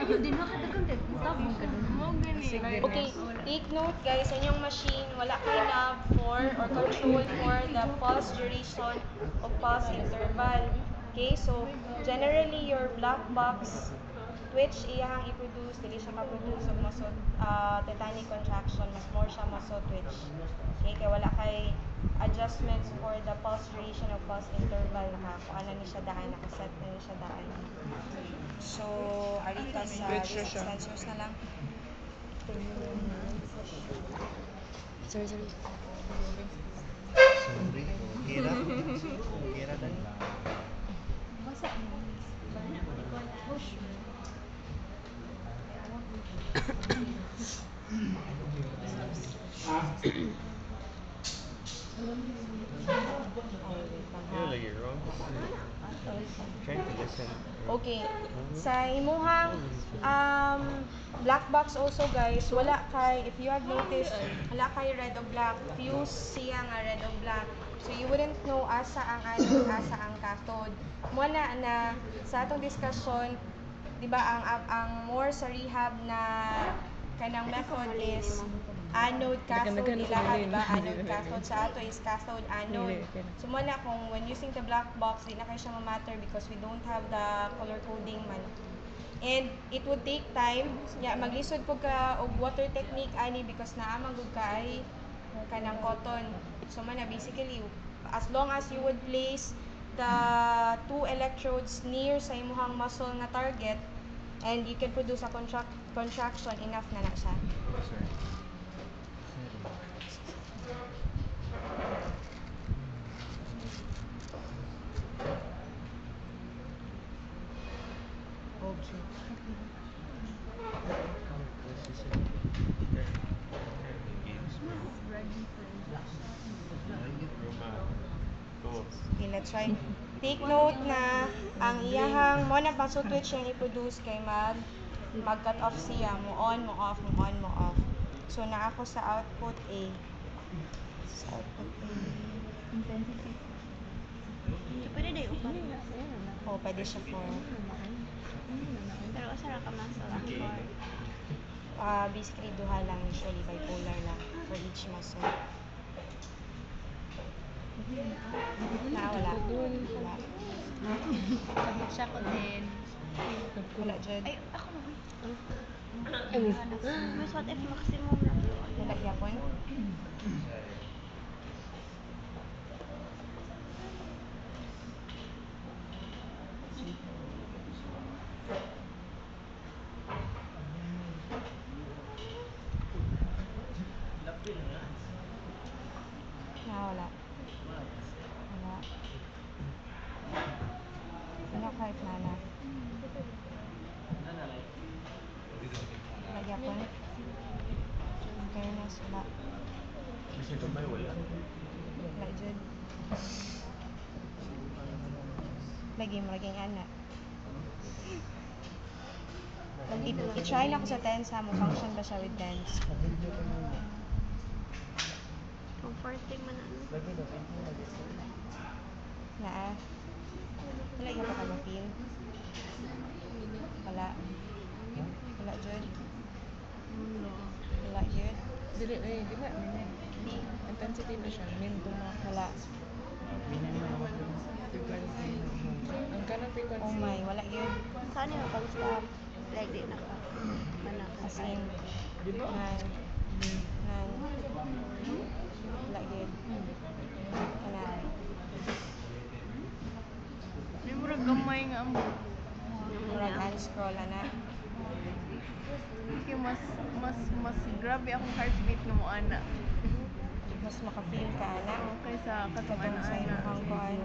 Okay, take note guys, sa inyong machine, wala kay knob for or control for the pulse duration o pulse interval. Okay, so generally your black box twitch iyahang i-produce, dili siya ka-produce og muscle tetanic contraction, mas more siya muscle twitch. Okay, kaya wala kay adjustments for the pulse duration o pulse interval, nakakuha na ni siya daan, nakaset na ni siya daan. So, arita sa wrist sensors na lang. Sorry. Sorry, kira dahil. You're like you're wrong. Trying to listen. Okay. Sa imuhang black box also guys, wala kay, if you have noticed, wala kay red o black. Fuse siya nga red o black. So you wouldn't know asa ang anode, asa ang cathode. Muna na sa atong discussion, di ba ang more sa rehab na kanang method is anode, cathode, ilaha, di ba? Anode, cathode. Sa ato is cathode, anode. So muna kung when using the black box, di na kayo siya ma-matter because we don't have the color coding man. And it would take time. Ya, maglisod po ka og water technique ani because naamang gud ka ay kanang cotton. So muna basically as long as you would place the two electrodes near sa imuhang muscle na target and you can produce a contraction, enough na na siya. Okay. Okay, let's try. Take note na ang iyahang mo na muscle twitch yung i-produce kay mag-cut off siya, mo on, mo off, mo on, mo off. So na ako sa output A. Sa output A. Intensity. Pwede na yung upat. Oh, pwede siya for Pero asara ka muscle ang core. basically duha lang, usually bipolar lang for each muscle. Wala. Sabot siya ko din. Wala dyan. Ay, ako naman. Mas what if maximum lang yun? Wala yapon. Wala. Ano kahit nana? Wala yapon. Fairness, wala. Kasi gamay wala. Wala dyan. Maging anak. I-try na ko sa TENS ha, function ba siya with TENS? Comforting man ano. Wala yung pakagapin. Wala dyan. Wala dyan. Dili ba? Intensity na siya. Wala. Ang kanang frequency. Oh my, wala yun. Saan yung pag-stop? Like, di na ka. Manak. As in, none. Wala yun. Wala. May murag gamay nga ang Murag unscroll, ana. Kaya mas grabe akong heartbeat ng mo ana. Mas maka-feel ka, ana. Okay sa katong Katong sa ana-ana. imong kuan.